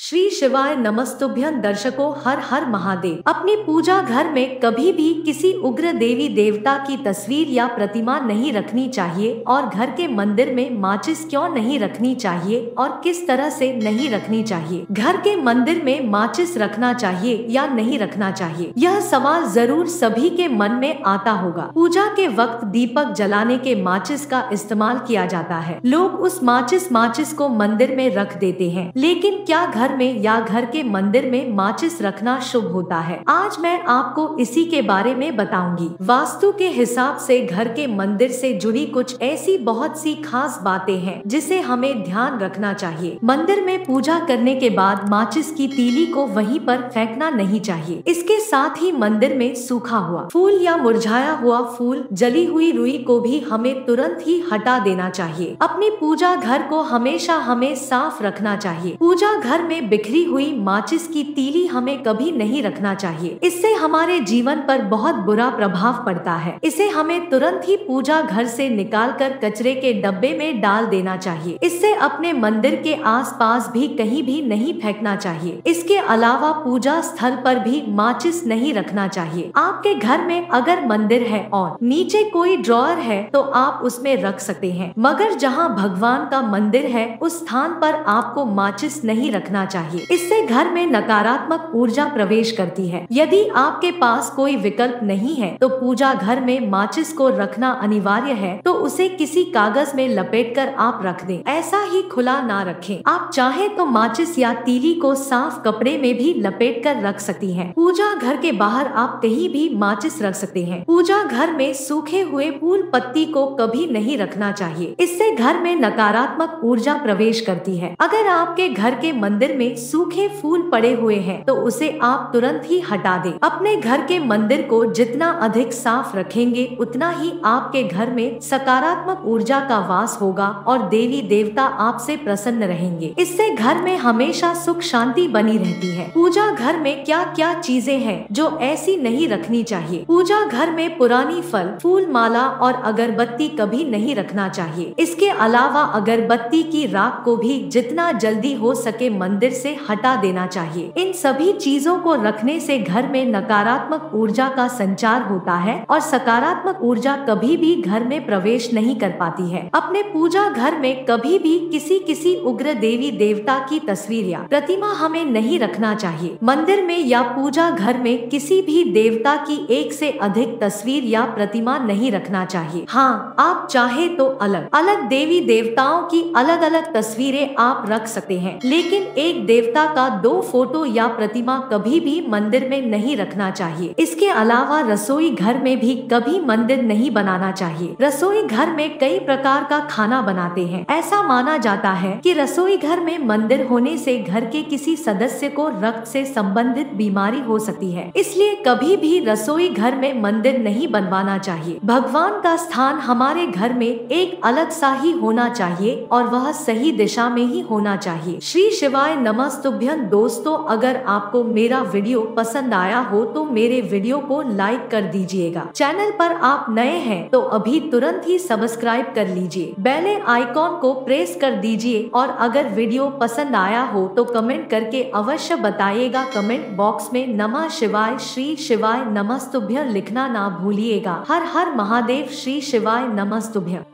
श्री शिवाय नमस्तुभ्यं। दर्शकों, हर हर महादेव। अपनी पूजा घर में कभी भी किसी उग्र देवी देवता की तस्वीर या प्रतिमा नहीं रखनी चाहिए और घर के मंदिर में माचिस क्यों नहीं रखनी चाहिए और किस तरह से नहीं रखनी चाहिए। घर के मंदिर में माचिस रखना चाहिए या नहीं रखना चाहिए, यह सवाल जरूर सभी के मन में आता होगा। पूजा के वक्त दीपक जलाने के माचिस का इस्तेमाल किया जाता है। लोग उस माचिस को मंदिर में रख देते हैं, लेकिन क्या घर में या घर के मंदिर में माचिस रखना शुभ होता है? आज मैं आपको इसी के बारे में बताऊंगी। वास्तु के हिसाब से घर के मंदिर से जुड़ी कुछ ऐसी बहुत सी खास बातें हैं जिसे हमें ध्यान रखना चाहिए। मंदिर में पूजा करने के बाद माचिस की तीली को वहीं पर फेंकना नहीं चाहिए। इसके साथ ही मंदिर में सूखा हुआ फूल या मुरझाया हुआ फूल, जली हुई रुई को भी हमें तुरंत ही हटा देना चाहिए। अपनी पूजा घर को हमेशा हमें साफ रखना चाहिए। पूजा घर में बिखरी हुई माचिस की तीली हमें कभी नहीं रखना चाहिए। इससे हमारे जीवन पर बहुत बुरा प्रभाव पड़ता है। इसे हमें तुरंत ही पूजा घर से निकालकर कचरे के डब्बे में डाल देना चाहिए। इससे अपने मंदिर के आसपास भी कहीं भी नहीं फेंकना चाहिए। इसके अलावा पूजा स्थल पर भी माचिस नहीं रखना चाहिए। आपके घर में अगर मंदिर है और नीचे कोई ड्रॉअर है तो आप उसमें रख सकते हैं, मगर जहाँ भगवान का मंदिर है उस स्थान पर आपको माचिस नहीं रखना चाहिए। इससे घर में नकारात्मक ऊर्जा प्रवेश करती है। यदि आपके पास कोई विकल्प नहीं है तो पूजा घर में माचिस को रखना अनिवार्य है तो उसे किसी कागज में लपेटकर आप रख दें। ऐसा ही खुला ना रखें। आप चाहे तो माचिस या तीली को साफ कपड़े में भी लपेट कर रख सकती हैं। पूजा घर के बाहर आप कहीं भी माचिस रख सकते हैं। पूजा घर में सूखे हुए फूल पत्ती को कभी नहीं रखना चाहिए। इससे घर में नकारात्मक ऊर्जा प्रवेश करती है। अगर आपके घर के मंदिर में सूखे फूल पड़े हुए हैं तो उसे आप तुरंत ही हटा दें। अपने घर के मंदिर को जितना अधिक साफ रखेंगे उतना ही आपके घर में सकारात्मक ऊर्जा का वास होगा और देवी देवता आपसे प्रसन्न रहेंगे। इससे घर में हमेशा सुख शांति बनी रहती है। पूजा घर में क्या क्या चीजें हैं जो ऐसी नहीं रखनी चाहिए? पूजा घर में पुरानी फल, फूल, माला और अगरबत्ती कभी नहीं रखना चाहिए। इसके अलावा अगरबत्ती की राख को भी जितना जल्दी हो सके मंदिर से हटा देना चाहिए। इन सभी चीजों को रखने से घर में नकारात्मक ऊर्जा का संचार होता है और सकारात्मक ऊर्जा कभी भी घर में प्रवेश नहीं कर पाती है। अपने पूजा घर में कभी भी किसी उग्र देवी देवता की तस्वीर या प्रतिमा हमें नहीं रखना चाहिए। मंदिर में या पूजा घर में किसी भी देवता की एक से अधिक तस्वीर या प्रतिमा नहीं रखना चाहिए। हाँ, आप चाहे तो अलग अलग देवी देवताओं की अलग अलग तस्वीरें आप रख सकते हैं, लेकिन एक देवता का 2 फोटो या प्रतिमा कभी भी मंदिर में नहीं रखना चाहिए। इसके अलावा रसोई घर में भी कभी मंदिर नहीं बनाना चाहिए। रसोई घर में कई प्रकार का खाना बनाते हैं। ऐसा माना जाता है कि रसोई घर में मंदिर होने से घर के किसी सदस्य को रक्त से संबंधित बीमारी हो सकती है। इसलिए कभी भी रसोई घर में मंदिर नहीं बनवाना चाहिए। भगवान का स्थान हमारे घर में एक अलग सा ही होना चाहिए और वह सही दिशा में ही होना चाहिए। श्री शिवाय नमस्तुभ्यं। दोस्तों, अगर आपको मेरा वीडियो पसंद आया हो तो मेरे वीडियो को लाइक कर दीजिएगा। चैनल पर आप नए हैं तो अभी तुरंत ही सब्सक्राइब कर लीजिए। बेल आइकॉन को प्रेस कर दीजिए और अगर वीडियो पसंद आया हो तो कमेंट करके अवश्य बताइएगा। कमेंट बॉक्स में नमः शिवाय, श्री शिवाय नमस्तुभ्यं लिखना ना भूलिएगा। हर हर महादेव। श्री शिवाय नमस्तुभ्यं।